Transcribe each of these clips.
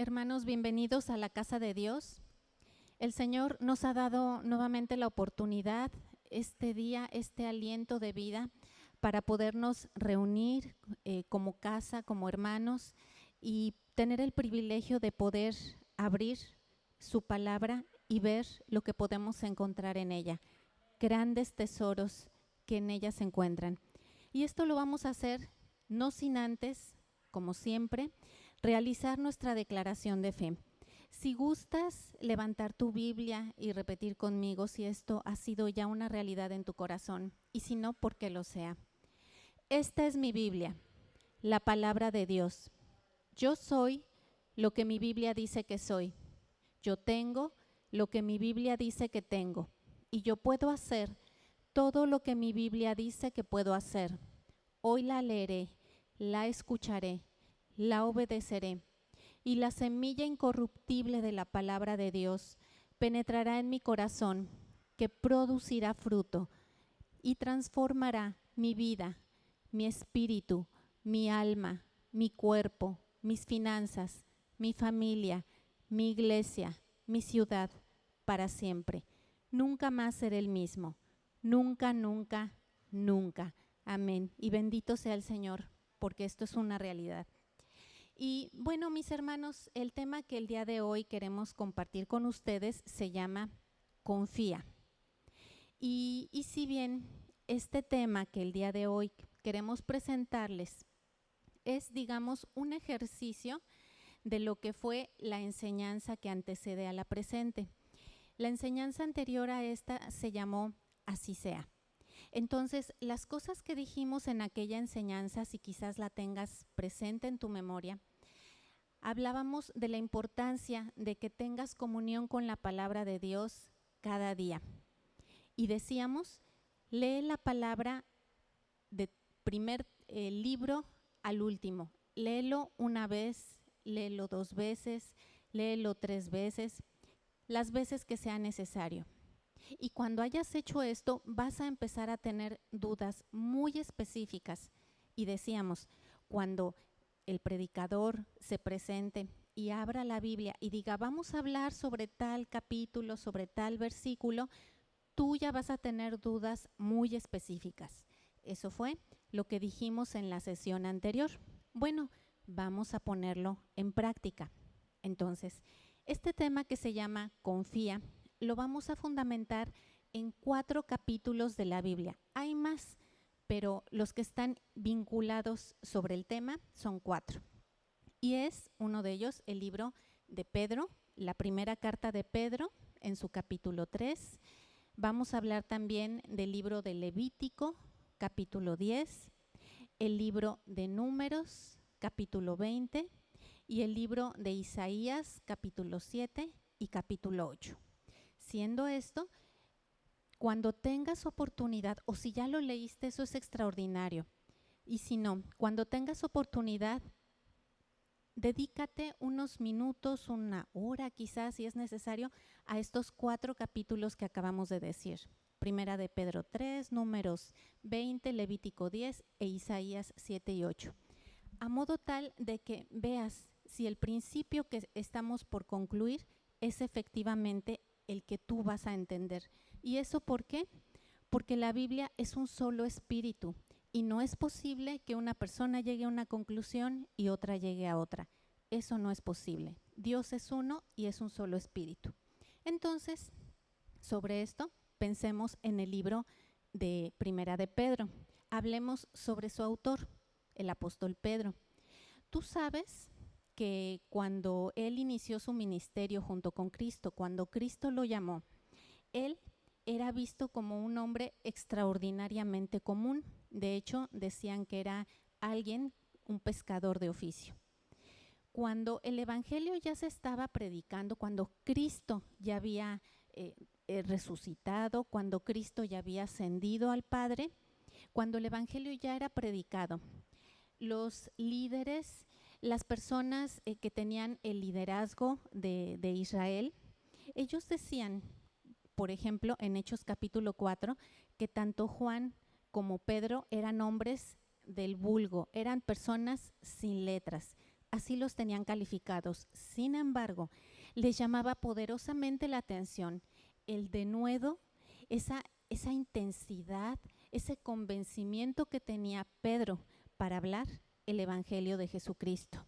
Hermanos, bienvenidos a la casa de Dios. El Señor nos ha dado nuevamente la oportunidad, este día, este aliento de vida para podernos reunir como casa, como hermanos y tener el privilegio de poder abrir su palabra y ver lo que podemos encontrar en ella, grandes tesoros que en ella se encuentran. Y esto lo vamos a hacer no sin antes, como siempre, realizar nuestra declaración de fe. Si gustas levantar tu Biblia y repetir conmigo si esto ha sido ya una realidad en tu corazón, y si no, porque lo sea. Esta es mi Biblia, la palabra de Dios. Yo soy lo que mi Biblia dice que soy. Yo tengo lo que mi Biblia dice que tengo. Y yo puedo hacer todo lo que mi Biblia dice que puedo hacer. Hoy la leeré, la escucharé, la obedeceré, y la semilla incorruptible de la palabra de Dios penetrará en mi corazón, que producirá fruto y transformará mi vida, mi espíritu, mi alma, mi cuerpo, mis finanzas, mi familia, mi iglesia, mi ciudad, para siempre. Nunca más seré el mismo. Nunca, nunca, nunca. Amén. Y bendito sea el Señor, porque esto es una realidad. Y bueno, mis hermanos, el tema que el día de hoy queremos compartir con ustedes se llama Confía. Y si bien este tema que el día de hoy queremos presentarles es, digamos, un ejercicio de lo que fue la enseñanza que antecede a la presente. La enseñanza anterior a esta se llamó Así sea. Entonces, las cosas que dijimos en aquella enseñanza, si quizás la tengas presente en tu memoria, hablábamos de la importancia de que tengas comunión con la palabra de Dios cada día. Y decíamos, lee la palabra del primer libro al último. Léelo una vez, léelo 2 veces, léelo 3 veces, las veces que sea necesario. Y cuando hayas hecho esto, vas a empezar a tener dudas muy específicas. Y decíamos, cuando el predicador se presente y abra la Biblia y diga, vamos a hablar sobre tal capítulo, sobre tal versículo, tú ya vas a tener dudas muy específicas. Eso fue lo que dijimos en la sesión anterior. Bueno, vamos a ponerlo en práctica. Entonces, este tema que se llama Confía, lo vamos a fundamentar en 4 capítulos de la Biblia. Hay más, pero los que están vinculados sobre el tema son 4. Y es uno de ellos el libro de Pedro, la primera carta de Pedro en su capítulo 3. Vamos a hablar también del libro de Levítico, capítulo 10, el libro de Números, capítulo 20, y el libro de Isaías, capítulo 7 y capítulo 8. Siendo esto, cuando tengas oportunidad, o si ya lo leíste, eso es extraordinario. Y si no, cuando tengas oportunidad, dedícate unos minutos, 1 hora quizás, si es necesario, a estos 4 capítulos que acabamos de decir. Primera de Pedro 3, Números 20, Levítico 10 e Isaías 7 y 8. A modo tal de que veas si el principio que estamos por concluir es efectivamente el que tú vas a entender. ¿Y eso por qué? Porque la Biblia es un solo espíritu y no es posible que una persona llegue a una conclusión y otra llegue a otra. Eso no es posible. Dios es uno y es un solo espíritu. Entonces, sobre esto, pensemos en el libro de Primera de Pedro. Hablemos sobre su autor, el apóstol Pedro. Tú sabes que cuando él inició su ministerio junto con Cristo, cuando Cristo lo llamó, él era visto como un hombre extraordinariamente común. De hecho, decían que era un pescador de oficio. Cuando el evangelio ya se estaba predicando, cuando Cristo ya había resucitado, cuando Cristo ya había ascendido al Padre, cuando el evangelio ya era predicado, los líderes, las personas que tenían el liderazgo de Israel, ellos decían, por ejemplo, en Hechos capítulo 4, que tanto Juan como Pedro eran hombres del vulgo, eran personas sin letras, así los tenían calificados. Sin embargo, les llamaba poderosamente la atención el denuedo, esa intensidad, ese convencimiento que tenía Pedro para hablar el Evangelio de Jesucristo.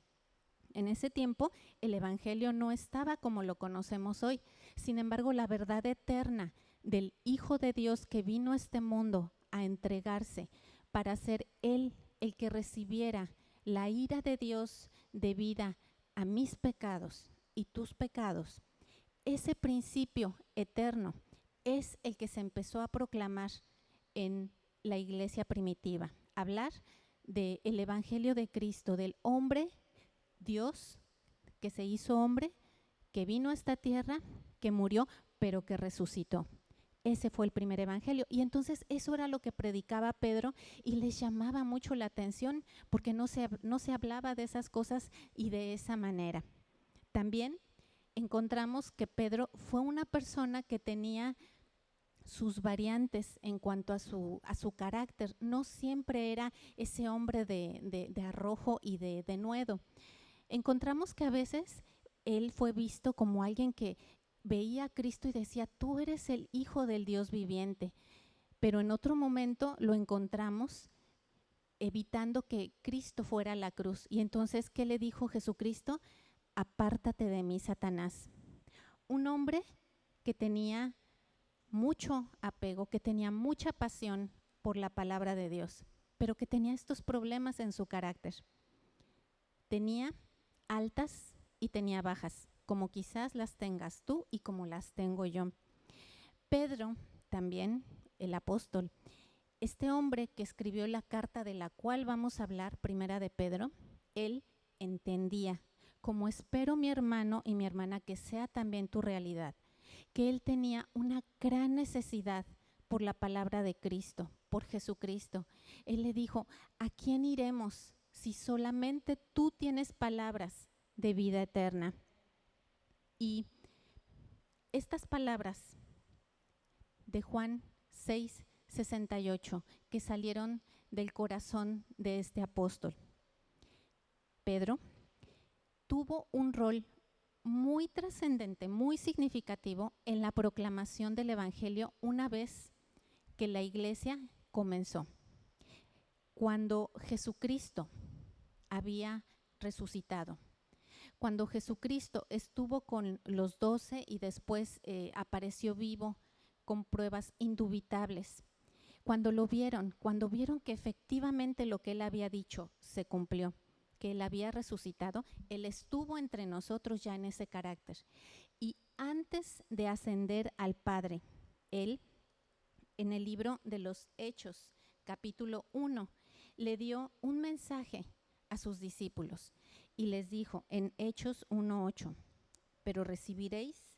En ese tiempo, el Evangelio no estaba como lo conocemos hoy. Sin embargo, la verdad eterna del Hijo de Dios que vino a este mundo a entregarse para ser Él el que recibiera la ira de Dios debida a mis pecados y tus pecados, ese principio eterno es el que se empezó a proclamar en la iglesia primitiva. Hablar del Evangelio de Cristo, del hombre, Dios, que se hizo hombre, que vino a esta tierra, que murió, pero que resucitó. Ese fue el primer evangelio. Y entonces eso era lo que predicaba Pedro y les llamaba mucho la atención porque no se hablaba de esas cosas y de esa manera. También encontramos que Pedro fue una persona que tenía sus variantes en cuanto a su carácter. No siempre era ese hombre de arrojo y de denuedo. Encontramos que a veces él fue visto como alguien que veía a Cristo y decía, tú eres el Hijo del Dios viviente. Pero en otro momento lo encontramos evitando que Cristo fuera a la cruz. Y entonces, ¿qué le dijo Jesucristo? Apártate de mí, Satanás. Un hombre que tenía mucho apego, que tenía mucha pasión por la palabra de Dios, pero que tenía estos problemas en su carácter. Tenía altas y tenía bajas, como quizás las tengas tú y como las tengo yo. Pedro, también el apóstol, este hombre que escribió la carta de la cual vamos a hablar, primera de Pedro, él entendía, como espero mi hermano y mi hermana que sea también tu realidad, que él tenía una gran necesidad por la palabra de Cristo, por Jesucristo. Él le dijo, ¿a quién iremos si solamente tú tienes palabras de vida eterna? Y estas palabras de Juan 6:68 que salieron del corazón de este apóstol. Pedro tuvo un rol muy trascendente, muy significativo en la proclamación del Evangelio una vez que la iglesia comenzó. Cuando Jesucristo había resucitado, cuando Jesucristo estuvo con los 12 y después apareció vivo con pruebas indubitables, cuando vieron que efectivamente lo que él había dicho se cumplió, que él había resucitado, él estuvo entre nosotros ya en ese carácter. Y antes de ascender al Padre, él, en el libro de los Hechos, capítulo 1, le dio un mensaje a sus discípulos y les dijo en Hechos 1:8, pero recibiréis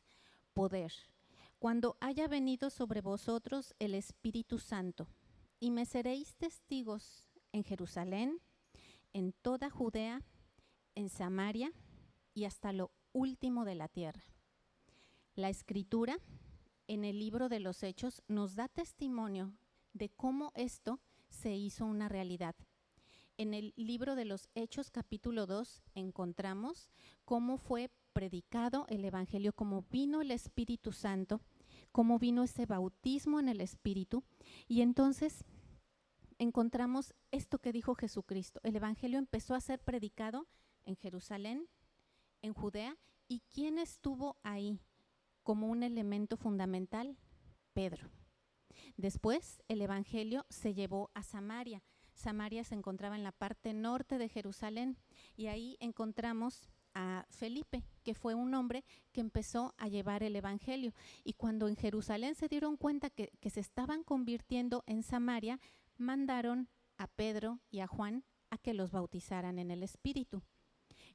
poder cuando haya venido sobre vosotros el Espíritu Santo, y me seréis testigos en Jerusalén, en toda Judea, en Samaria y hasta lo último de la tierra. La Escritura, en el libro de los Hechos, nos da testimonio de cómo esto se hizo una realidad. En el libro de los Hechos, capítulo 2, encontramos cómo fue predicado el Evangelio, cómo vino el Espíritu Santo, cómo vino ese bautismo en el Espíritu. Y entonces encontramos esto que dijo Jesucristo. El Evangelio empezó a ser predicado en Jerusalén, en Judea. ¿Y quién estuvo ahí como un elemento fundamental? Pedro. Después el Evangelio se llevó a Samaria. Samaria se encontraba en la parte norte de Jerusalén y ahí encontramos a Felipe, que fue un hombre que empezó a llevar el Evangelio. Y cuando en Jerusalén se dieron cuenta que se estaban convirtiendo en Samaria, mandaron a Pedro y a Juan a que los bautizaran en el Espíritu.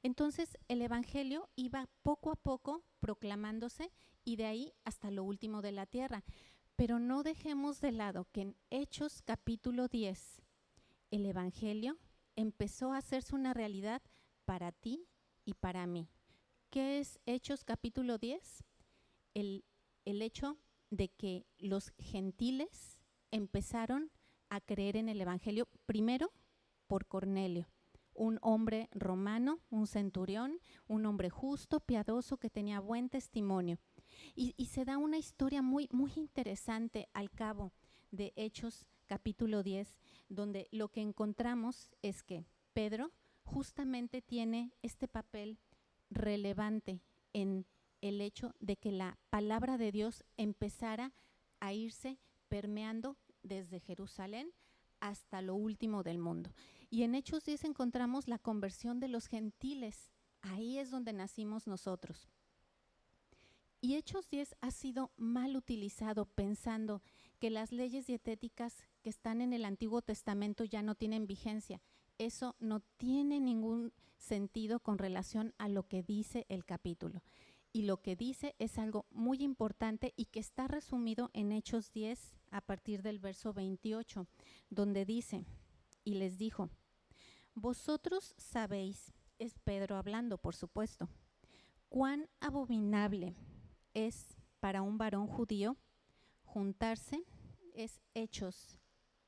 Entonces el Evangelio iba poco a poco proclamándose y de ahí hasta lo último de la tierra. Pero no dejemos de lado que en Hechos capítulo 10 el Evangelio empezó a hacerse una realidad para ti y para mí. ¿Qué es Hechos capítulo 10? El hecho de que los gentiles empezaron a creer en el Evangelio, primero por Cornelio, un hombre romano, un centurión, un hombre justo, piadoso, que tenía buen testimonio. Y se da una historia muy, muy interesante al cabo de Hechos capítulo 10, donde lo que encontramos es que Pedro justamente tiene este papel relevante en el hecho de que la palabra de Dios empezara a irse permeando desde Jerusalén hasta lo último del mundo. Y en Hechos 10 encontramos la conversión de los gentiles. Ahí es donde nacimos nosotros. Y Hechos 10 ha sido mal utilizado pensando que las leyes dietéticas que están en el Antiguo Testamento ya no tienen vigencia. Eso no tiene ningún sentido con relación a lo que dice el capítulo. Y lo que dice es algo muy importante y que está resumido en Hechos 10 a partir del verso 28, donde dice, y les dijo, vosotros sabéis, es Pedro hablando, por supuesto, cuán abominable es para un varón judío juntarse, es Hechos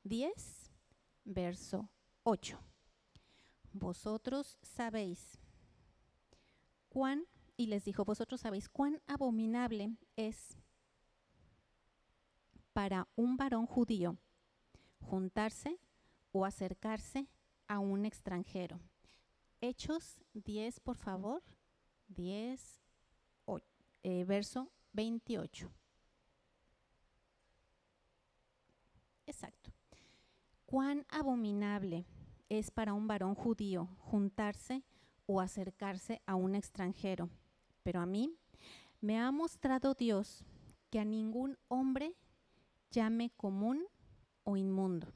10, verso 8. Vosotros sabéis cuán, y les dijo, vosotros sabéis cuán abominable es para un varón judío juntarse o acercarse a un extranjero. Hechos 10, por favor, 10, verso 28. Exacto. Cuán abominable es para un varón judío juntarse o acercarse a un extranjero. Pero a mí me ha mostrado Dios que a ningún hombre llame común o inmundo.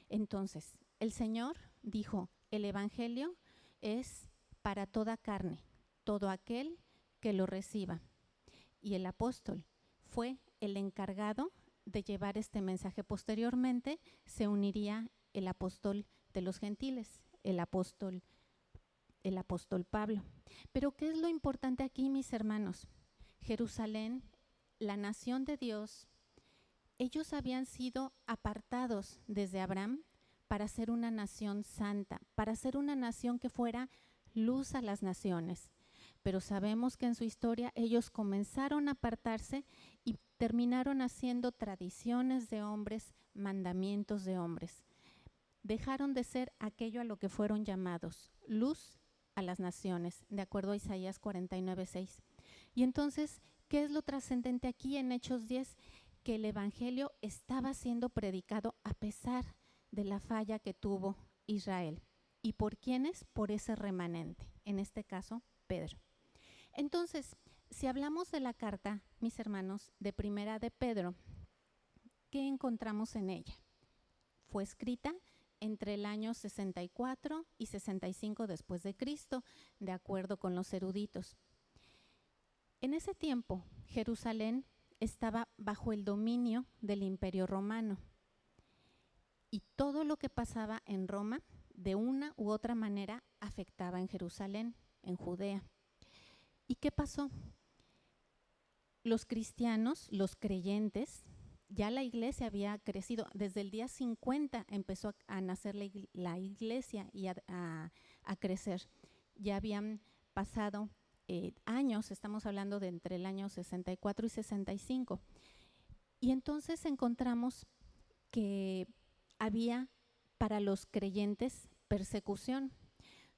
Entonces, el Señor dijo, el Evangelio es para toda carne, todo aquel que lo reciba. Y el apóstol fue el encargado de llevar este mensaje. Posteriormente se uniría el apóstol de los gentiles, el apóstol Pablo. Pero ¿qué es lo importante aquí, mis hermanos? Jerusalén, la nación de Dios, ellos habían sido apartados desde Abraham para ser una nación santa, para ser una nación que fuera luz a las naciones. Pero sabemos que en su historia ellos comenzaron a apartarse y terminaron haciendo tradiciones de hombres, mandamientos de hombres. Dejaron de ser aquello a lo que fueron llamados, luz a las naciones, de acuerdo a Isaías 49:6. Y entonces, ¿qué es lo trascendente aquí en Hechos 10? Que el Evangelio estaba siendo predicado a pesar de la falla que tuvo Israel. ¿Y por quiénes? Por ese remanente, en este caso, Pedro. Entonces, si hablamos de la carta, mis hermanos, de Primera de Pedro, ¿qué encontramos en ella? Fue escrita entre el año 64 y 65 después de Cristo, de acuerdo con los eruditos. En ese tiempo, Jerusalén estaba bajo el dominio del Imperio Romano y todo lo que pasaba en Roma, de una u otra manera, afectaba en Jerusalén, en Judea. ¿Y qué pasó? Los cristianos, los creyentes, ya la iglesia había crecido. Desde el día 50 empezó a nacer la iglesia y a crecer. Ya habían pasado años, estamos hablando de entre el año 64 y 65. Y entonces encontramos que había para los creyentes persecución.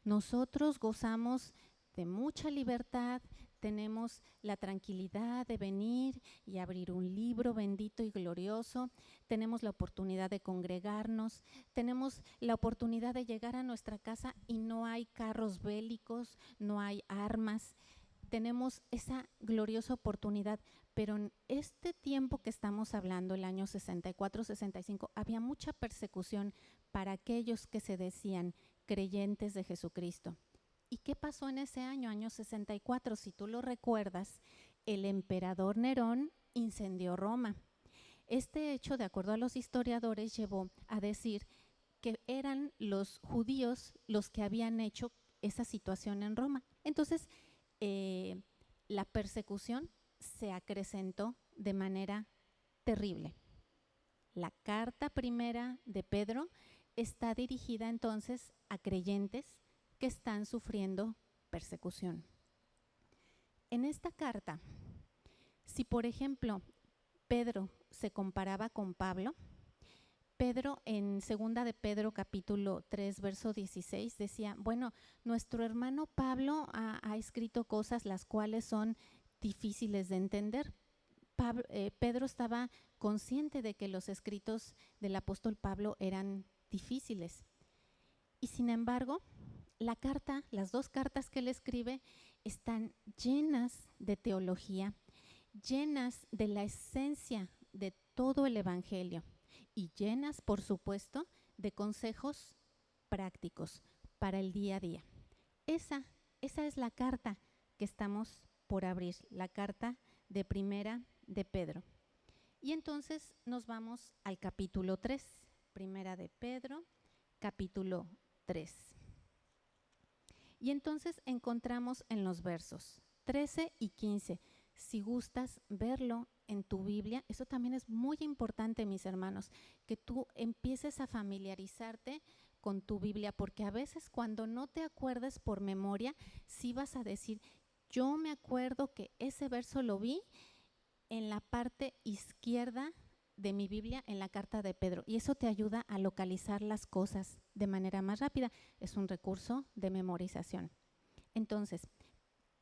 Nosotros gozamos de mucha libertad, tenemos la tranquilidad de venir y abrir un libro bendito y glorioso, tenemos la oportunidad de congregarnos, tenemos la oportunidad de llegar a nuestra casa y no hay carros bélicos, no hay armas, tenemos esa gloriosa oportunidad, pero en este tiempo que estamos hablando, el año 64-65, había mucha persecución para aquellos que se decían creyentes de Jesucristo. ¿Y qué pasó en ese año, año 64? Si tú lo recuerdas, el emperador Nerón incendió Roma. Este hecho, de acuerdo a los historiadores, llevó a decir que eran los judíos los que habían hecho esa situación en Roma. Entonces, la persecución se acrecentó de manera terrible. La carta primera de Pedro está dirigida entonces a creyentes que están sufriendo persecución. En esta carta, si por ejemplo Pedro se comparaba con Pablo, Pedro en 2 de Pedro capítulo 3 verso 16 decía, bueno, nuestro hermano Pablo ha escrito cosas las cuales son difíciles de entender. Pedro estaba consciente de que los escritos del apóstol Pablo eran difíciles. Y sin embargo, las dos cartas que él escribe están llenas de teología, llenas de la esencia de todo el evangelio y llenas, por supuesto, de consejos prácticos para el día a día. Esa es la carta que estamos por abrir, la carta de Primera de Pedro. Y entonces nos vamos al capítulo 3, Primera de Pedro, capítulo 3. Y entonces encontramos en los versos 13 y 15, si gustas verlo en tu Biblia, eso también es muy importante, mis hermanos, que tú empieces a familiarizarte con tu Biblia, porque a veces cuando no te acuerdes por memoria, sí vas a decir, yo me acuerdo que ese verso lo vi en la parte izquierda de mi Biblia, en la carta de Pedro, y eso te ayuda a localizar las cosas de manera más rápida. Es un recurso de memorización. Entonces,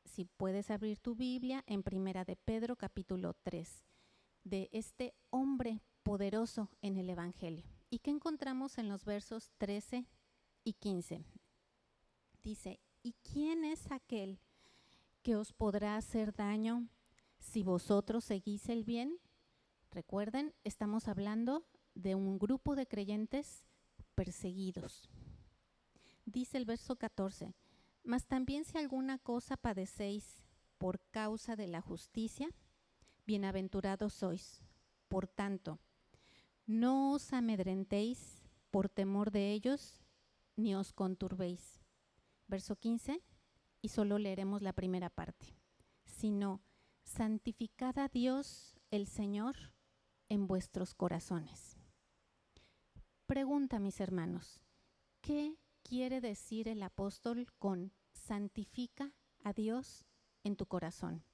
si puedes abrir tu Biblia en Primera de Pedro, capítulo 3, de este hombre poderoso en el Evangelio. ¿Y qué encontramos en los versos 13 y 15? Dice, ¿y quién es aquel que os podrá hacer daño si vosotros seguís el bien? Recuerden, estamos hablando de un grupo de creyentes perseguidos. Dice el verso 14, mas también si alguna cosa padecéis por causa de la justicia, bienaventurados sois. Por tanto, no os amedrentéis por temor de ellos, ni os conturbéis. Verso 15, y solo leeremos la primera parte. Sino, santificad a Dios el Señor en vuestros corazones. Pregunta, mis hermanos, ¿qué quiere decir el apóstol con santifica a Dios en tu corazón?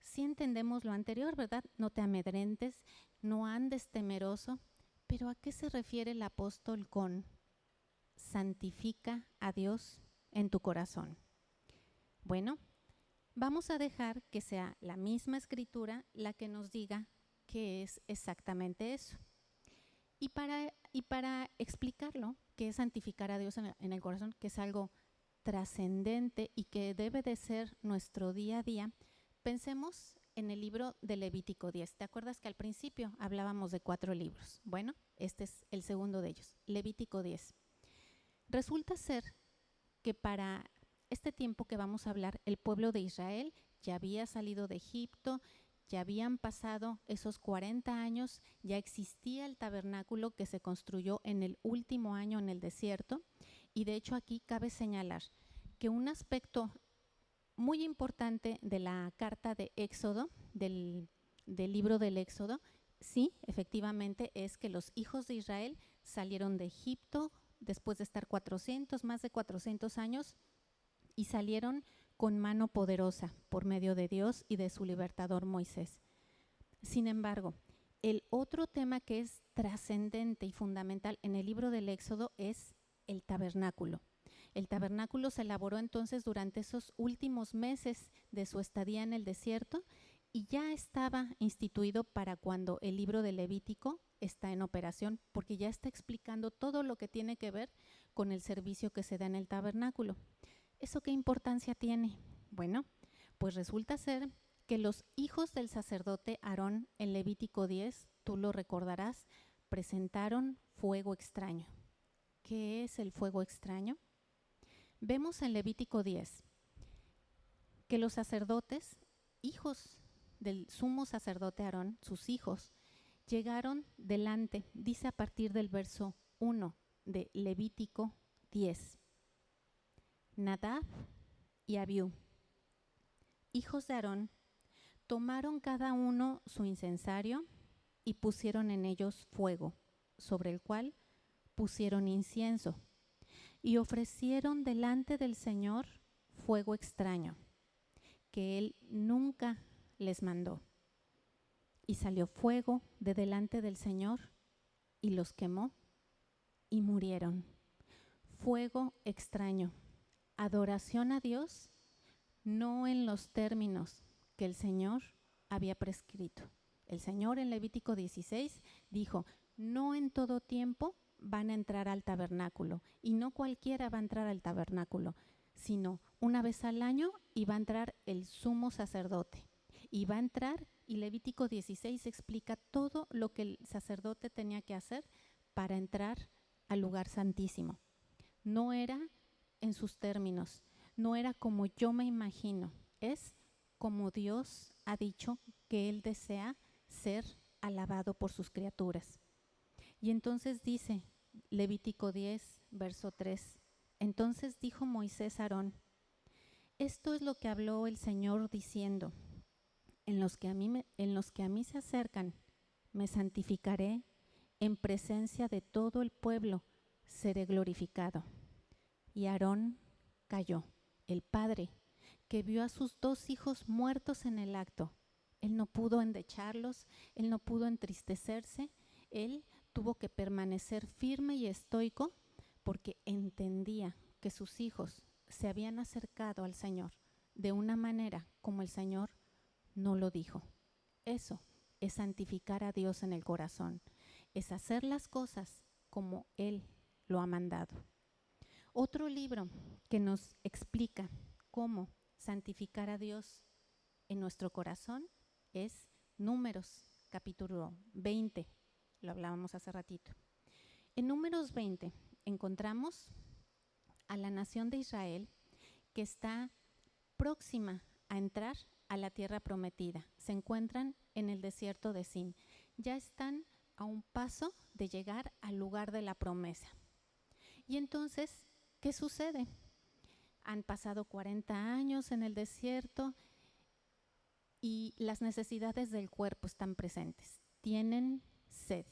Sí entendemos lo anterior, ¿verdad? No te amedrentes, no andes temeroso, pero ¿a qué se refiere el apóstol con santifica a Dios en tu corazón? Bueno, vamos a dejar que sea la misma escritura la que nos diga qué es exactamente eso. Y para explicarlo, qué es santificar a Dios en el corazón, que es algo trascendente y que debe de ser nuestro día a día, pensemos en el libro de Levítico 10. ¿Te acuerdas que al principio hablábamos de 4 libros? Bueno, este es el segundo de ellos, Levítico 10. Resulta ser que para este tiempo que vamos a hablar, el pueblo de Israel ya había salido de Egipto, ya habían pasado esos 40 años, ya existía el tabernáculo que se construyó en el último año en el desierto. Y de hecho aquí cabe señalar que un aspecto muy importante de la carta de Éxodo, del libro del Éxodo, sí, efectivamente, es que los hijos de Israel salieron de Egipto después de estar más de 400 años, y salieron con mano poderosa por medio de Dios y de su libertador Moisés. Sin embargo, el otro tema que es trascendente y fundamental en el libro del Éxodo es el tabernáculo. El tabernáculo se elaboró entonces durante esos últimos meses de su estadía en el desierto y ya estaba instituido para cuando el libro de Levítico está en operación, porque ya está explicando todo lo que tiene que ver con el servicio que se da en el tabernáculo. ¿Eso qué importancia tiene? Bueno, pues resulta ser que los hijos del sacerdote Aarón en Levítico 10, tú lo recordarás, presentaron fuego extraño. ¿Qué es el fuego extraño? Vemos en Levítico 10 que los sacerdotes, hijos del sumo sacerdote Aarón, sus hijos, llegaron delante, dice a partir del verso 1 de Levítico 10. Nadab y Abiú, hijos de Aarón, tomaron cada uno su incensario y pusieron en ellos fuego, sobre el cual pusieron incienso y ofrecieron delante del Señor fuego extraño, que Él nunca les mandó. Y salió fuego de delante del Señor y los quemó y murieron. Fuego extraño, adoración a Dios, no en los términos que el Señor había prescrito. El Señor en Levítico 16 dijo, no en todo tiempo van a entrar al tabernáculo, y no cualquiera va a entrar al tabernáculo, sino una vez al año, y va a entrar el sumo sacerdote. Y va a entrar, y Levítico 16 explica todo lo que el sacerdote tenía que hacer para entrar al lugar santísimo. No era en sus términos, no era como yo me imagino, es como Dios ha dicho que Él desea ser alabado por sus criaturas. Y entonces dice Levítico 10, verso 3, entonces dijo Moisés a Aarón, esto es lo que habló el Señor diciendo, en los que a mí se acercan, me santificaré, en presencia de todo el pueblo seré glorificado. Y Aarón cayó, el padre, que vio a sus 2 hijos muertos en el acto. Él no pudo endecharlos, él no pudo entristecerse, él tuvo que permanecer firme y estoico porque entendía que sus hijos se habían acercado al Señor de una manera como el Señor no lo dijo. Eso es santificar a Dios en el corazón, es hacer las cosas como Él lo ha mandado. Otro libro que nos explica cómo santificar a Dios en nuestro corazón es Números, capítulo 20. Lo hablábamos hace ratito. En Números 20 encontramos a la nación de Israel que está próxima a entrar a la tierra prometida. Se encuentran en el desierto de Sin. Ya están a un paso de llegar al lugar de la promesa. Y entonces, ¿qué sucede? Han pasado 40 años en el desierto y las necesidades del cuerpo están presentes. Tienen sed.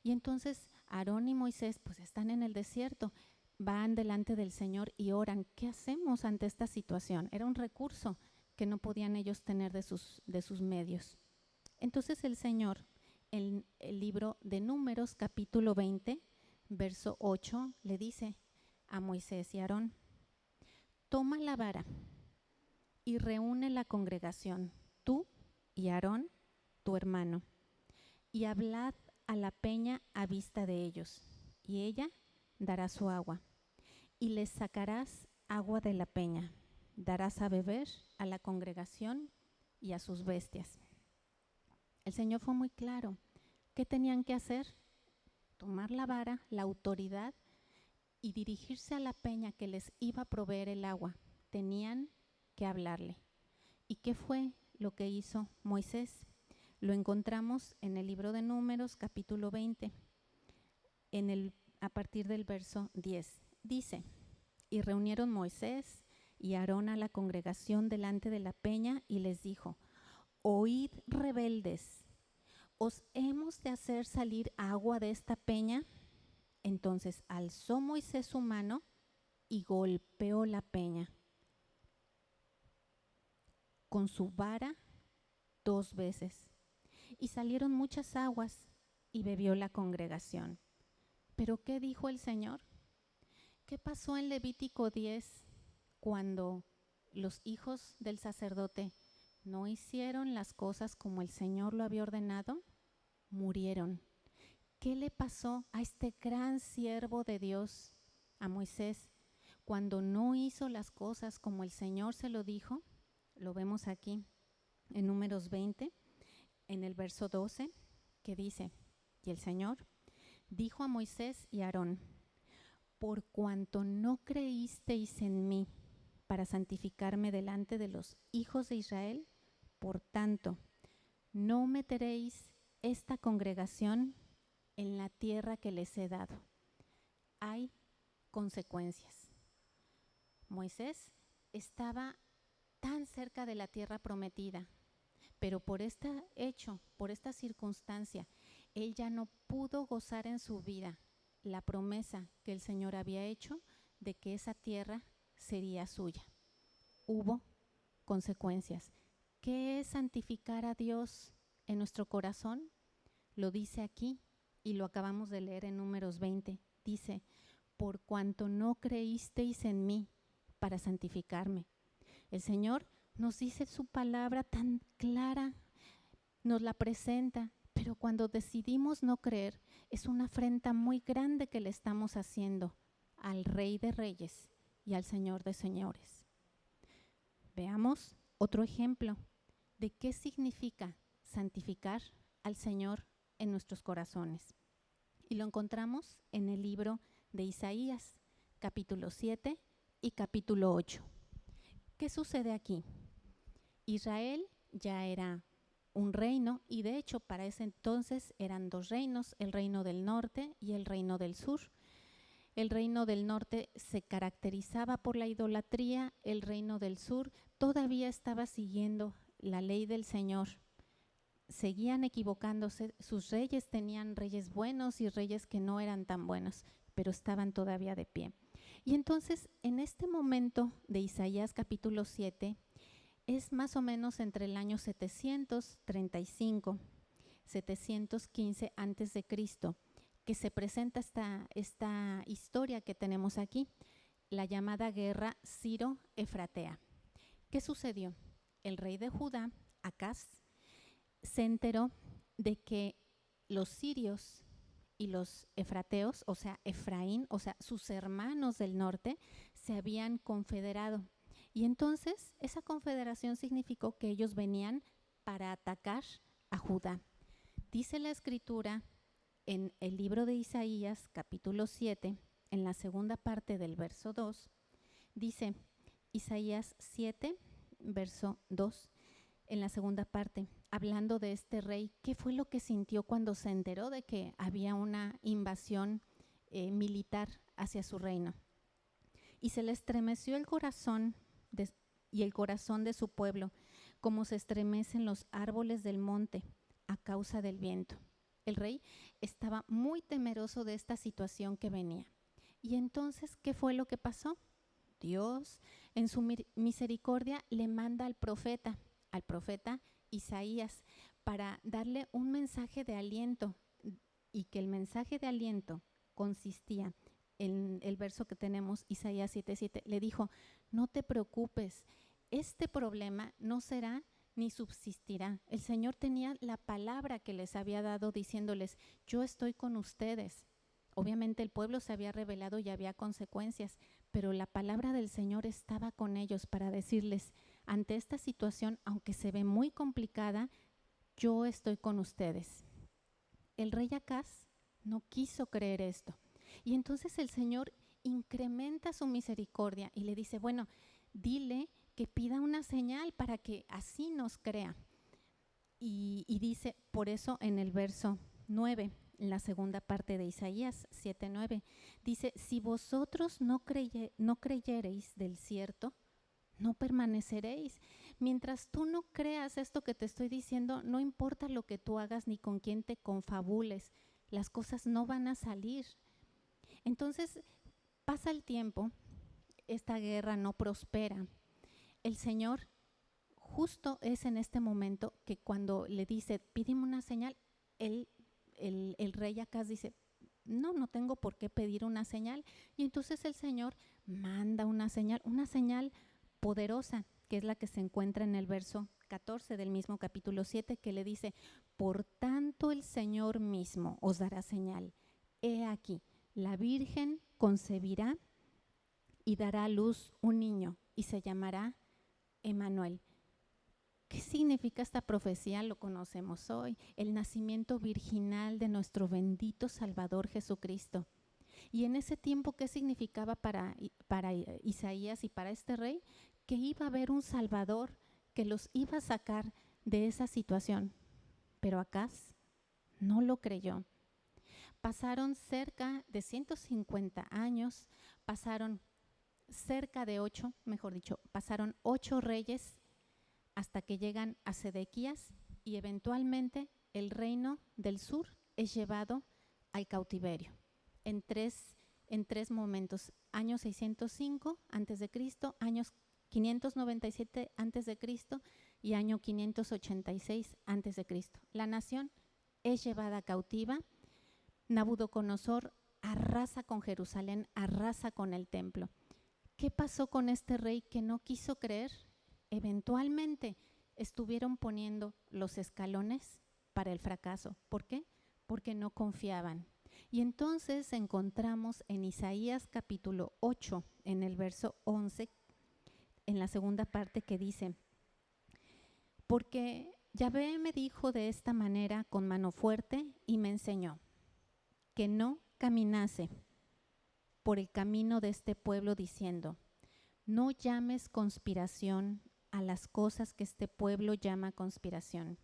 Y entonces Aarón y Moisés pues están en el desierto, van delante del Señor y oran. ¿Qué hacemos ante esta situación? Era un recurso que no podían ellos tener de sus medios. Entonces el Señor, en el libro de Números, capítulo 20, verso 8, le dice a Moisés y Aarón, toma la vara y reúne la congregación, tú y Aarón, tu hermano, y hablad a la peña a vista de ellos, y ella dará su agua, y les sacarás agua de la peña, darás a beber a la congregación y a sus bestias. El Señor fue muy claro. ¿Qué tenían que hacer? Tomar la vara, la autoridad, y dirigirse a la peña que les iba a proveer el agua. Tenían que hablarle. ¿Y qué fue lo que hizo Moisés? Lo encontramos en el libro de Números, capítulo 20, a partir del verso 10. Dice, y reunieron Moisés y Aarón a la congregación delante de la peña y les dijo, oíd rebeldes, ¿os hemos de hacer salir agua de esta peña? Entonces alzó Moisés su mano y golpeó la peña con su vara 2 veces. Y salieron muchas aguas y bebió la congregación. ¿Pero qué dijo el Señor? ¿Qué pasó en Levítico 10 cuando los hijos del sacerdote no hicieron las cosas como el Señor lo había ordenado? Murieron. ¿Qué le pasó a este gran siervo de Dios, a Moisés, cuando no hizo las cosas como el Señor se lo dijo? Lo vemos aquí en Números 20, en el verso 12, que dice, y el Señor dijo a Moisés y a Aarón, por cuanto no creísteis en mí para santificarme delante de los hijos de Israel, por tanto, no meteréis esta congregación en la tierra que les he dado. Hay consecuencias. Moisés estaba tan cerca de la tierra prometida, pero por este hecho, por esta circunstancia, él ya no pudo gozar en su vida la promesa que el Señor había hecho de que esa tierra sería suya. Hubo consecuencias. ¿Qué es santificar a Dios en nuestro corazón? Lo dice aquí y lo acabamos de leer en Números 20. Dice, por cuanto no creísteis en mí para santificarme. El Señor nos dice su palabra tan clara, nos la presenta, pero cuando decidimos no creer, es una afrenta muy grande que le estamos haciendo al Rey de Reyes y al Señor de Señores. Veamos otro ejemplo de qué significa santificar al Señor en nuestros corazones. Y lo encontramos en el libro de Isaías, capítulo 7 y capítulo 8. ¿Qué sucede aquí? Israel ya era un reino y de hecho para ese entonces eran dos reinos, el reino del norte y el reino del sur. El reino del norte se caracterizaba por la idolatría, el reino del sur todavía estaba siguiendo la ley del Señor. Seguían equivocándose, sus reyes tenían reyes buenos y reyes que no eran tan buenos, pero estaban todavía de pie. Y entonces, en este momento de Isaías capítulo 7, es más o menos entre el año 735, 715 antes de Cristo, que se presenta esta historia que tenemos aquí, la llamada guerra Ciro-Efratea. ¿Qué sucedió? El rey de Judá, Acaz, se enteró de que los sirios y los efrateos, o sea, Efraín, o sea, sus hermanos del norte, se habían confederado. Y entonces esa confederación significó que ellos venían para atacar a Judá. Dice la Escritura en el libro de Isaías, capítulo 7, en la segunda parte del verso 2, dice Isaías 7, verso 2, en la segunda parte, hablando de este rey, ¿qué fue lo que sintió cuando se enteró de que había una invasión militar hacia su reino? Y se le estremeció el corazón y el corazón de su pueblo, como se estremecen los árboles del monte a causa del viento. El rey estaba muy temeroso de esta situación que venía. Y entonces, ¿qué fue lo que pasó? Dios, en su misericordia, le manda al profeta Isaías, para darle un mensaje de aliento, y que el mensaje de aliento consistía en el verso que tenemos, Isaías 7:7, le dijo, no te preocupes, este problema no será ni subsistirá. El Señor tenía la palabra que les había dado diciéndoles, yo estoy con ustedes. Obviamente el pueblo se había rebelado y había consecuencias, pero la palabra del Señor estaba con ellos para decirles, ante esta situación, aunque se ve muy complicada, yo estoy con ustedes. El rey Acaz no quiso creer esto. Y entonces el Señor incrementa su misericordia y le dice, bueno, dile que pida una señal para que así nos crea. Y dice, por eso en el verso 9, en la segunda parte de Isaías 7:9, dice, si vosotros no creyereis del cierto, no permaneceréis. Mientras tú no creas esto que te estoy diciendo, no importa lo que tú hagas ni con quién te confabules, las cosas no van a salir. Entonces pasa el tiempo, esta guerra no prospera. El Señor justo es en este momento que cuando le dice, pídeme una señal, el rey Acaz dice, no tengo por qué pedir una señal. Y entonces el Señor manda una señal poderosa, que es la que se encuentra en el verso 14 del mismo capítulo 7, que le dice, por tanto el Señor mismo os dará señal. He aquí, la Virgen concebirá y dará a luz un niño y se llamará Emmanuel. ¿Qué significa esta profecía? Lo conocemos hoy, el nacimiento virginal de nuestro bendito Salvador Jesucristo. Y en ese tiempo, ¿qué significaba para Isaías y para este rey? Que iba a haber un Salvador que los iba a sacar de esa situación. Pero Acaz no lo creyó. Pasaron cerca de 150 años, pasaron 8 reyes hasta que llegan a Sedequías y eventualmente el reino del sur es llevado al cautiverio. en tres momentos: año 605 antes de Cristo, años 597 antes de Cristo y año 586 antes de Cristo. La nación es llevada cautiva. Nabucodonosor arrasa con Jerusalén, arrasa con el templo. ¿Qué pasó con este rey que no quiso creer? Eventualmente estuvieron poniendo los escalones para el fracaso. ¿Por qué? Porque no confiaban. Y entonces encontramos en Isaías capítulo 8, en el verso 11, en la segunda parte, que dice: porque Yahvé me dijo de esta manera con mano fuerte y me enseñó que no caminase por el camino de este pueblo, diciendo: no llames conspiración a las cosas que este pueblo llama conspiración,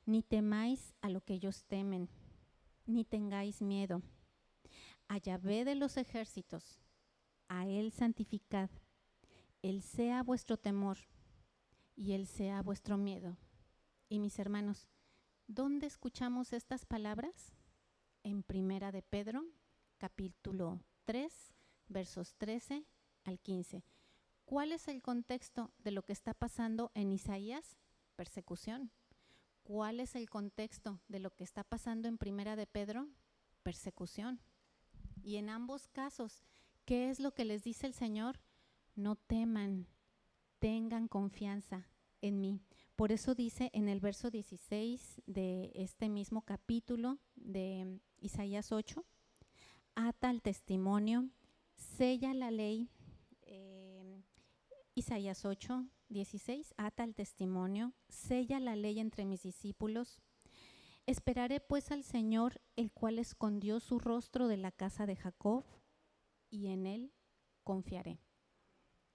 ni temáis a lo que ellos temen, ni tengáis miedo. A Yahvé de los ejércitos, a Él santificad, Él sea vuestro temor y Él sea vuestro miedo. Y mis hermanos, ¿dónde escuchamos estas palabras? En Primera de Pedro, capítulo 3, versos 13 al 15. ¿Cuál es el contexto de lo que está pasando en Isaías? Persecución. ¿Cuál es el contexto de lo que está pasando en Primera de Pedro? Persecución. Y en ambos casos, ¿qué es lo que les dice el Señor? No teman, tengan confianza en mí. Por eso dice en el verso 16 de este mismo capítulo de Isaías 8: ata el testimonio, sella la ley. Isaías 8, 16, ata el testimonio, sella la ley entre mis discípulos. Esperaré pues al Señor, el cual escondió su rostro de la casa de Jacob, y en Él confiaré.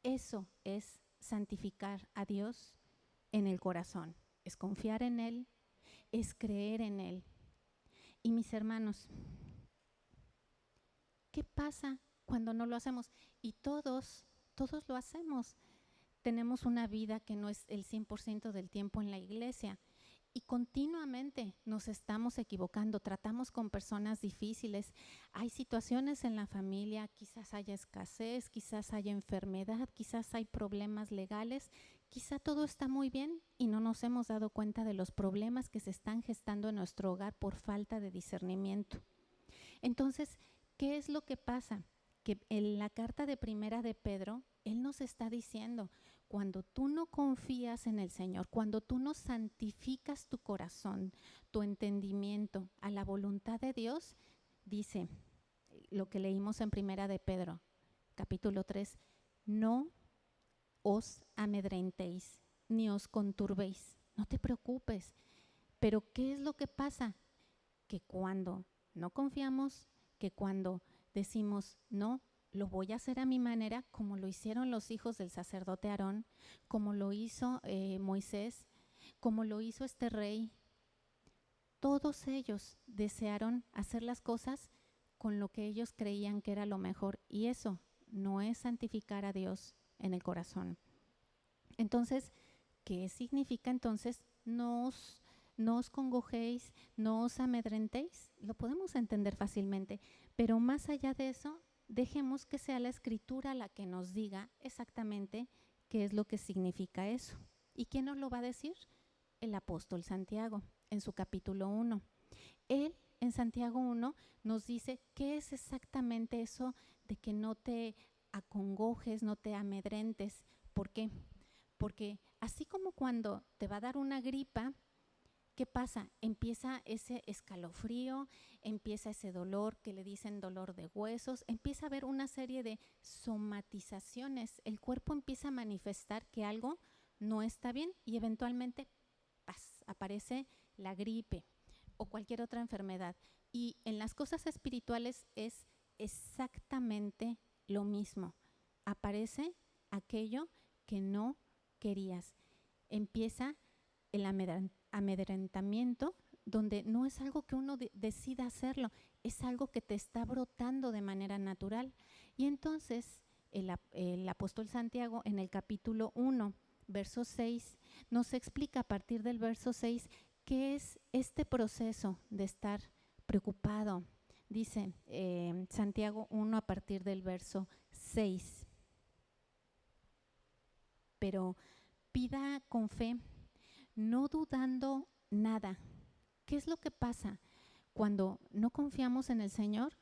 Eso es santificar a Dios en el corazón, es confiar en Él, es creer en Él. Y mis hermanos, ¿qué pasa cuando no lo hacemos? Y todos lo hacemos. Tenemos una vida que no es el 100% del tiempo en la iglesia y continuamente nos estamos equivocando, tratamos con personas difíciles, hay situaciones en la familia, quizás haya escasez, quizás haya enfermedad, quizás hay problemas legales, quizá todo está muy bien y no nos hemos dado cuenta de los problemas que se están gestando en nuestro hogar por falta de discernimiento. Entonces, ¿qué es lo que pasa? Que en la carta de Primera de Pedro, él nos está diciendo: cuando tú no confías en el Señor, cuando tú no santificas tu corazón, tu entendimiento a la voluntad de Dios, dice lo que leímos en Primera de Pedro, capítulo 3, no os amedrentéis, ni os conturbéis, no te preocupes. Pero ¿qué es lo que pasa? Que cuando no confiamos, que cuando decimos no, lo voy a hacer a mi manera, como lo hicieron los hijos del sacerdote Aarón, como lo hizo Moisés, como lo hizo este rey, todos ellos desearon hacer las cosas con lo que ellos creían que era lo mejor, y eso no es santificar a Dios en el corazón. Entonces, ¿qué significa entonces no os congojéis, no os amedrentéis? Lo podemos entender fácilmente, pero más allá de eso, dejemos que sea la Escritura la que nos diga exactamente qué es lo que significa eso. ¿Y quién nos lo va a decir? El apóstol Santiago, en su capítulo 1. Él, en Santiago 1, nos dice qué es exactamente eso de que no te acongojes, no te amedrentes. ¿Por qué? Porque así como cuando te va a dar una gripa, ¿qué pasa? Empieza ese escalofrío, empieza ese dolor que le dicen dolor de huesos, empieza a haber una serie de somatizaciones. El cuerpo empieza a manifestar que algo no está bien y eventualmente aparece la gripe o cualquier otra enfermedad. Y en las cosas espirituales es exactamente lo mismo. Aparece aquello que no querías. Empieza el amedrentamiento, donde no es algo que uno decida hacerlo, es algo que te está brotando de manera natural. Y entonces el apóstol Santiago en el capítulo 1, verso 6, nos explica a partir del verso 6 qué es este proceso de estar preocupado, Dice Santiago 1 a partir del verso 6. Pero pida con fe, no dudando nada. ¿Qué es lo que pasa? Cuando no confiamos en el Señor,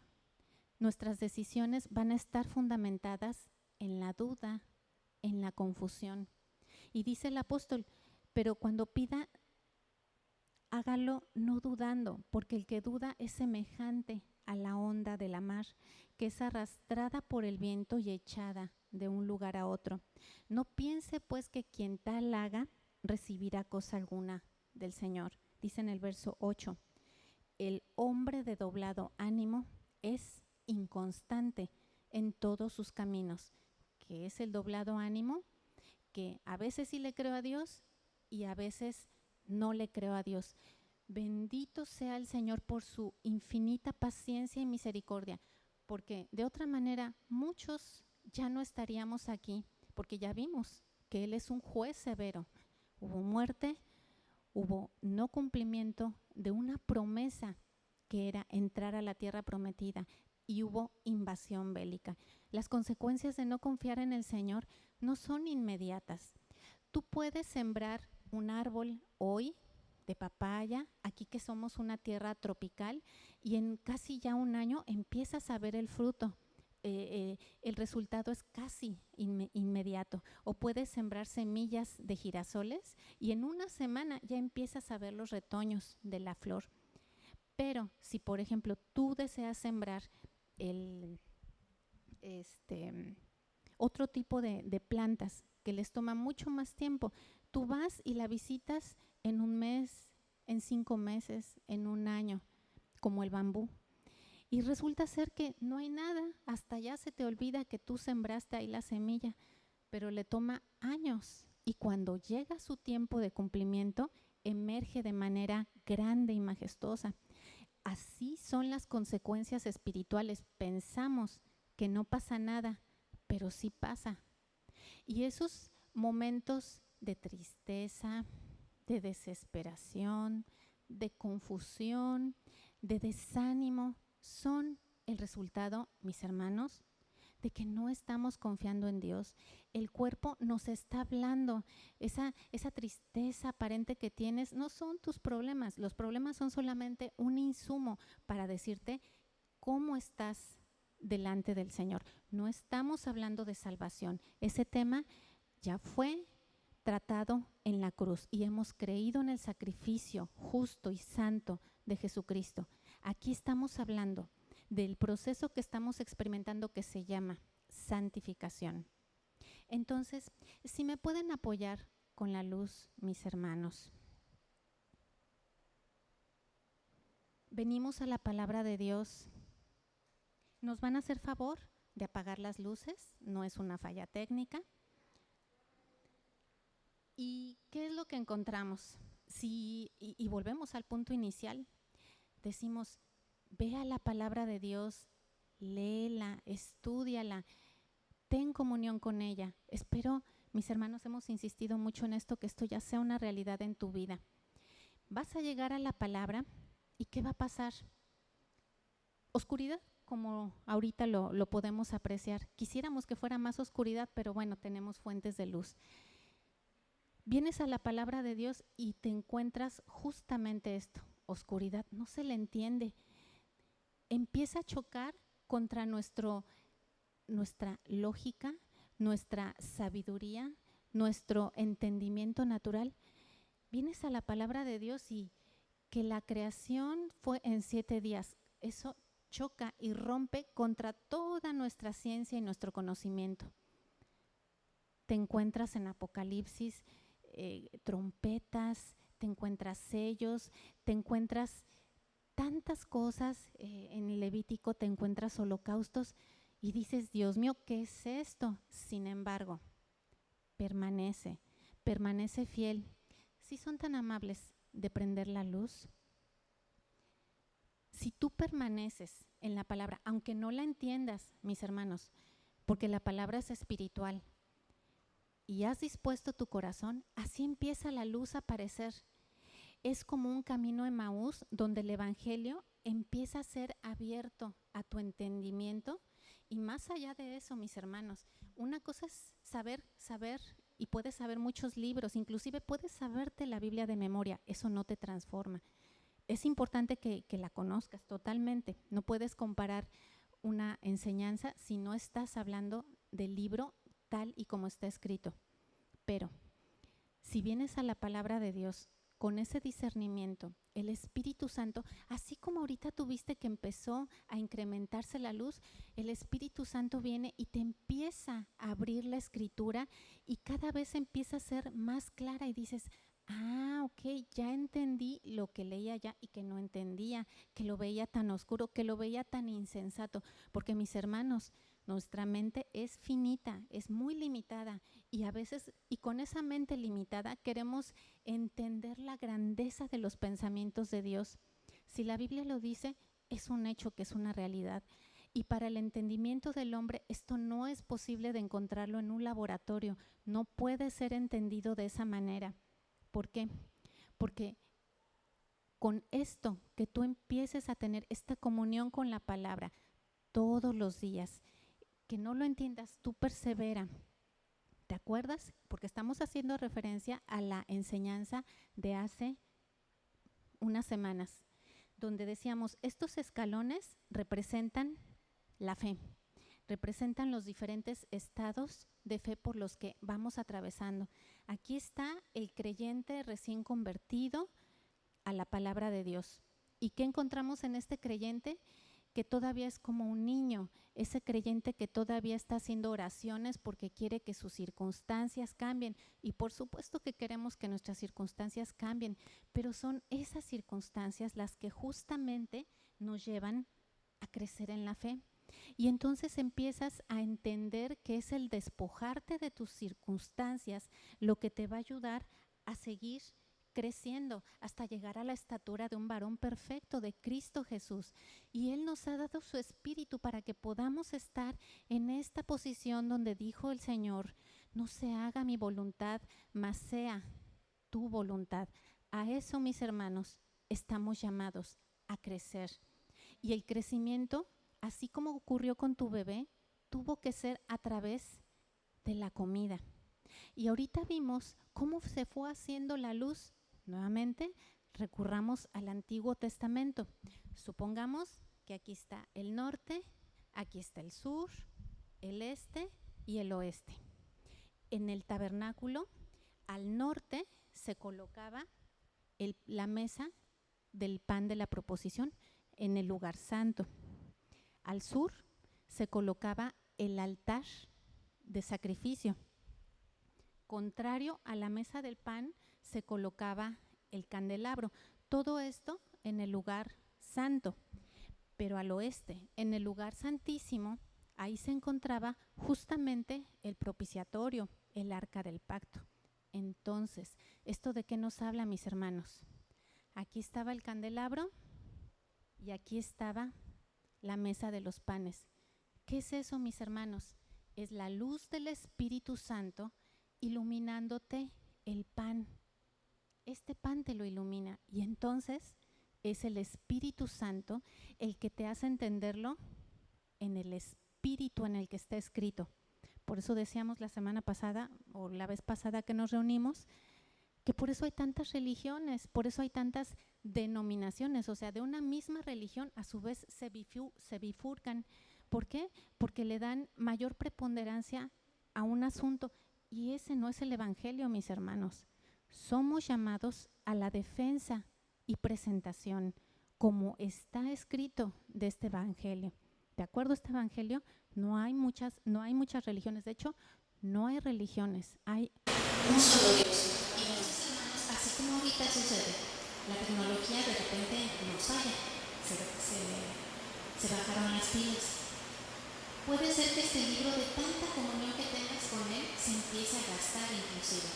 nuestras decisiones van a estar fundamentadas en la duda, en la confusión. Y dice el apóstol, pero cuando pida, hágalo no dudando, porque el que duda es semejante a la onda de la mar, que es arrastrada por el viento y echada de un lugar a otro. No piense pues que quien tal haga recibirá cosa alguna del Señor. Dice en el verso 8, el hombre de doblado ánimo es inconstante en todos sus caminos. ¿Qué es el doblado ánimo? Que a veces sí le creo a Dios y a veces no le creo a Dios. Bendito sea el Señor por su infinita paciencia y misericordia, porque de otra manera muchos ya no estaríamos aquí, porque ya vimos que Él es un juez severo. Hubo muerte, hubo no cumplimiento de una promesa que era entrar a la tierra prometida y hubo invasión bélica. Las consecuencias de no confiar en el Señor no son inmediatas. Tú puedes sembrar un árbol hoy de papaya, aquí que somos una tierra tropical, y en casi ya un año empiezas a ver el fruto. El resultado es casi inmediato. O puedes sembrar semillas de girasoles y en una semana ya empiezas a ver los retoños de la flor. Pero si, por ejemplo, tú deseas sembrar otro tipo de plantas que les toma mucho más tiempo, tú vas y la visitas en un mes, en 5 meses, en un año, como el bambú. Y resulta ser que no hay nada, hasta ya se te olvida que tú sembraste ahí la semilla, pero le toma años. Y cuando llega su tiempo de cumplimiento, emerge de manera grande y majestuosa. Así son las consecuencias espirituales. Pensamos que no pasa nada, pero sí pasa. Y esos momentos de tristeza, de desesperación, de confusión, de desánimo, son el resultado, mis hermanos, de que no estamos confiando en Dios. El cuerpo nos está hablando. Esa tristeza aparente que tienes no son tus problemas. Los problemas son solamente un insumo para decirte cómo estás delante del Señor. No estamos hablando de salvación. Ese tema ya fue tratado en la cruz y hemos creído en el sacrificio justo y santo de Jesucristo. Aquí estamos hablando del proceso que estamos experimentando que se llama santificación. Entonces, si me pueden apoyar con la luz, mis hermanos. Venimos a la palabra de Dios. ¿Nos van a hacer favor de apagar las luces? No es una falla técnica. ¿Y qué es lo que encontramos? Y volvemos al punto inicial. Decimos, ve a la palabra de Dios, léela, estúdiala, ten comunión con ella. Espero, mis hermanos, hemos insistido mucho en esto, que esto ya sea una realidad en tu vida. Vas a llegar a la palabra y ¿qué va a pasar? Oscuridad, como ahorita lo podemos apreciar. Quisiéramos que fuera más oscuridad, pero bueno, tenemos fuentes de luz. Vienes a la palabra de Dios y te encuentras justamente esto, oscuridad, no se le entiende. Empieza a chocar contra nuestra lógica, nuestra sabiduría, nuestro entendimiento natural. Vienes a la palabra de Dios y que la creación fue en 7 días. Eso choca y rompe contra toda nuestra ciencia y nuestro conocimiento. Te encuentras en Apocalipsis trompetas, te encuentras sellos, te encuentras tantas cosas, en Levítico te encuentras holocaustos y dices, Dios mío, ¿qué es esto? Sin embargo, permanece fiel. Si son tan amables de prender la luz, si tú permaneces en la palabra, aunque no la entiendas, mis hermanos, porque la palabra es espiritual, y has dispuesto tu corazón, así empieza la luz a aparecer. Es como un camino Emaús donde el Evangelio empieza a ser abierto a tu entendimiento. Y más allá de eso, mis hermanos, una cosa es saber, y puedes saber muchos libros, inclusive puedes saberte la Biblia de memoria, eso no te transforma. Es importante que la conozcas totalmente. No puedes comparar una enseñanza si no estás hablando del libro tal y como está escrito. Pero si vienes a la palabra de Dios con ese discernimiento, el Espíritu Santo, así como ahorita tuviste que empezó a incrementarse la luz, el Espíritu Santo viene y te empieza a abrir la escritura y cada vez empieza a ser más clara y dices, ok, ya entendí lo que leía ya y que no entendía, que lo veía tan oscuro, que lo veía tan insensato, porque mis hermanos, nuestra mente es finita, es muy limitada y a veces, y con esa mente limitada queremos entender la grandeza de los pensamientos de Dios. Si la Biblia lo dice, es un hecho que es una realidad. Y para el entendimiento del hombre, esto no es posible de encontrarlo en un laboratorio, no puede ser entendido de esa manera. ¿Por qué? Porque con esto, que tú empieces a tener esta comunión con la palabra todos los días, que no lo entiendas, tú persevera. ¿Te acuerdas? Porque estamos haciendo referencia a la enseñanza de hace unas semanas, donde decíamos, estos escalones representan la fe, representan los diferentes estados de fe por los que vamos atravesando. Aquí está el creyente recién convertido a la palabra de Dios. ¿Y qué encontramos en este creyente? Que todavía es como un niño, ese creyente que todavía está haciendo oraciones porque quiere que sus circunstancias cambien. Y por supuesto que queremos que nuestras circunstancias cambien, pero son esas circunstancias las que justamente nos llevan a crecer en la fe. Y entonces empiezas a entender que es el despojarte de tus circunstancias lo que te va a ayudar a seguir creciendo hasta llegar a la estatura de un varón perfecto de Cristo Jesús. Y Él nos ha dado su Espíritu para que podamos estar en esta posición donde dijo el Señor, no se haga mi voluntad, mas sea tu voluntad. A eso, mis hermanos, estamos llamados a crecer. Y el crecimiento, así como ocurrió con tu bebé, tuvo que ser a través de la comida. Y ahorita vimos cómo se fue haciendo la luz. Nuevamente, recurramos al Antiguo Testamento. Supongamos que aquí está el norte, aquí está el sur, el este y el oeste. En el tabernáculo, al norte se colocaba la mesa del pan de la proposición en el lugar santo. Al sur se colocaba el altar de sacrificio. Contrario a la mesa del pan se colocaba el candelabro. Todo esto en el lugar santo. Pero al oeste, en el lugar santísimo, ahí se encontraba justamente el propiciatorio, el arca del pacto. Entonces, ¿esto de qué nos habla, mis hermanos? Aquí estaba el candelabro y aquí estaba la mesa de los panes. ¿Qué es eso, mis hermanos? Es la luz del Espíritu Santo iluminándote el pan. Este pan te lo ilumina y entonces es el Espíritu Santo el que te hace entenderlo en el espíritu en el que está escrito. Por eso decíamos la semana pasada o la vez pasada que nos reunimos, que por eso hay tantas religiones, por eso hay tantas denominaciones, o sea, de una misma religión a su vez se bifurcan. ¿Por qué? Porque le dan mayor preponderancia a un asunto y ese no es el Evangelio, mis hermanos. Somos llamados a la defensa y presentación, como está escrito de este Evangelio. De acuerdo a este Evangelio, no hay muchas religiones. De hecho, no hay religiones, hay un solo Dios. Y muchos hermanos, así como ahorita sucede, la tecnología de repente nos falla, se bajaron las pilas. Puede ser que este libro, de tanta comunión que tengas con él, se empiece a gastar inclusive.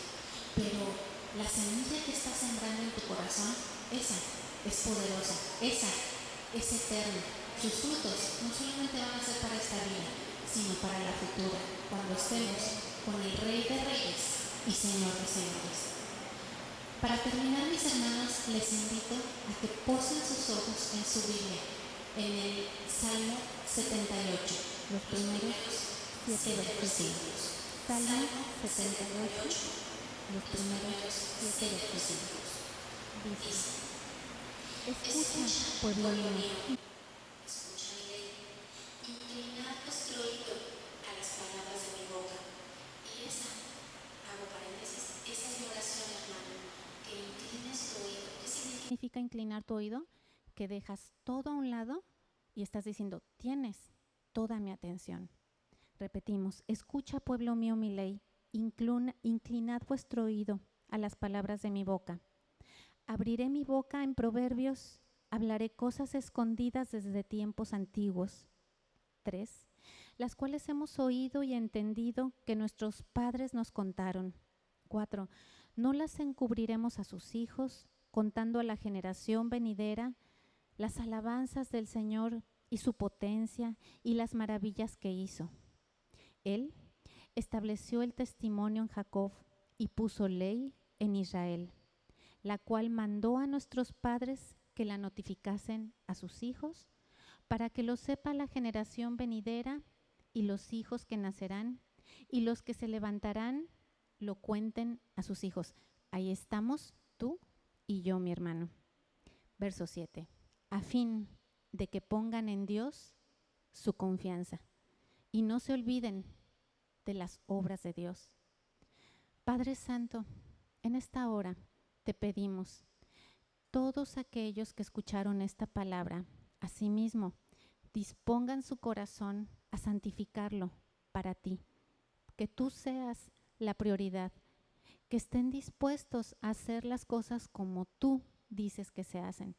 Pero la semilla que está sembrando en tu corazón, esa es poderosa, esa es eterna. Sus frutos no solamente van a ser para esta vida, sino para la futura, cuando estemos con el Rey de Reyes y Señor de Señores. Para terminar, mis hermanos, les invito a que posen sus ojos en su Biblia, en el Salmo 78, los primeros 7 versículos. Salmo 78, los primeros 7 versículos. Dice: escucha, pueblo mío. Escucha mi ley. Inclinad vuestro oído a las palabras de mi boca. Y esa, hago paréntesis, esa es mi oración, hermano. Que inclines tu oído. ¿Qué significa inclinar tu oído? Que dejas todo a un lado y estás diciendo: tienes toda mi atención. Repetimos: escucha, pueblo mío, mi ley. Inclinad vuestro oído a las palabras de mi boca. Abriré mi boca en proverbios, hablaré cosas escondidas desde tiempos antiguos. 3. Las cuales hemos oído y entendido que nuestros padres nos contaron. 4. No las encubriremos a sus hijos, contando a la generación venidera las alabanzas del Señor y su potencia y las maravillas que hizo. Él estableció el testimonio en Jacob y puso ley en Israel, la cual mandó a nuestros padres que la notificasen a sus hijos, para que lo sepa la generación venidera y los hijos que nacerán, y los que se levantarán lo cuenten a sus hijos. Ahí estamos tú y yo, mi hermano. Verso 7. A fin de que pongan en Dios su confianza y no se olviden de las obras de Dios. Padre Santo, en esta hora te pedimos, todos aquellos que escucharon esta palabra, asimismo, dispongan su corazón a santificarlo para ti, que tú seas la prioridad, que estén dispuestos a hacer las cosas como tú dices que se hacen,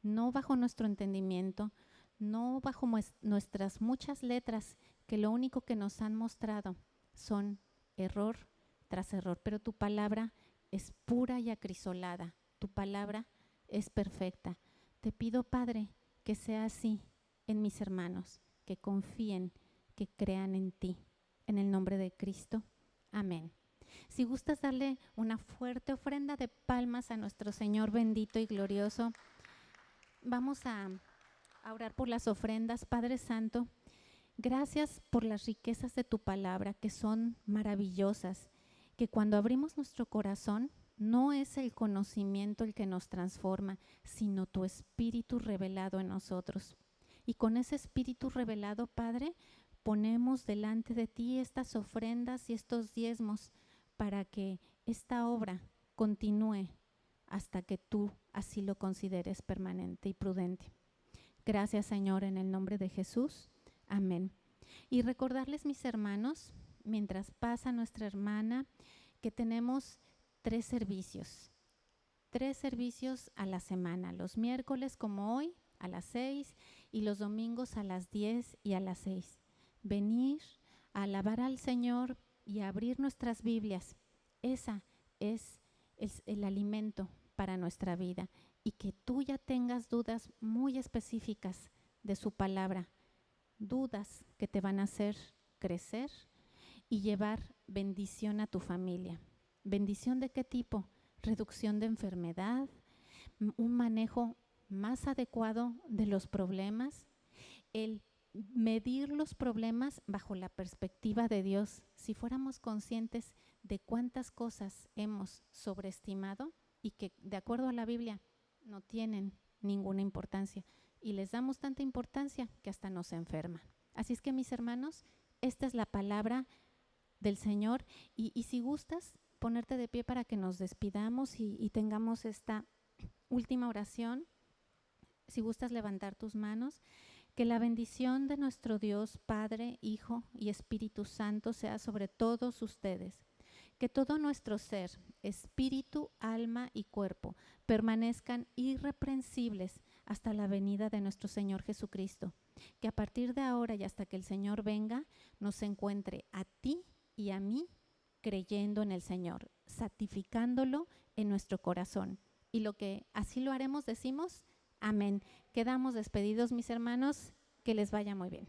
no bajo nuestro entendimiento, no bajo nuestras muchas letras que lo único que nos han mostrado son error tras error, pero tu palabra es pura y acrisolada, tu palabra es perfecta. Te pido, Padre, que sea así en mis hermanos, que confíen, que crean en ti. En el nombre de Cristo, amén. Si gustas darle una fuerte ofrenda de palmas a nuestro Señor bendito y glorioso, vamos a orar por las ofrendas. Padre Santo, gracias por las riquezas de tu palabra, que son maravillosas, que cuando abrimos nuestro corazón no es el conocimiento el que nos transforma, sino tu Espíritu revelado en nosotros. Y con ese Espíritu revelado, Padre, ponemos delante de ti estas ofrendas y estos diezmos para que esta obra continúe hasta que tú así lo consideres permanente y prudente. Gracias, Señor, en el nombre de Jesús. Amén. Y recordarles, mis hermanos, mientras pasa nuestra hermana, que tenemos 3 servicios a la semana, los miércoles como hoy a las 6 y los domingos a las 10 y a las 6. Venir a alabar al Señor y a abrir nuestras Biblias. Esa es el alimento para nuestra vida, y que tú ya tengas dudas muy específicas de su palabra, dudas que te van a hacer crecer y llevar bendición a tu familia. ¿Bendición de qué tipo? Reducción de enfermedad, un manejo más adecuado de los problemas, el medir los problemas bajo la perspectiva de Dios. Si fuéramos conscientes de cuántas cosas hemos sobreestimado y que de acuerdo a la Biblia no tienen ninguna importancia, y les damos tanta importancia que hasta nos enferman. Así es que, mis hermanos, esta es la palabra del Señor, y si gustas ponerte de pie para que nos despidamos y tengamos esta última oración. Si gustas levantar tus manos. Que la bendición de nuestro Dios, Padre, Hijo y Espíritu Santo sea sobre todos ustedes. Que todo nuestro ser, espíritu, alma y cuerpo, permanezcan irreprensibles hasta la venida de nuestro Señor Jesucristo. Que a partir de ahora y hasta que el Señor venga, nos encuentre a ti y a mí creyendo en el Señor, santificándolo en nuestro corazón. Y lo que así lo haremos, decimos: amén. Quedamos despedidos, mis hermanos, que les vaya muy bien.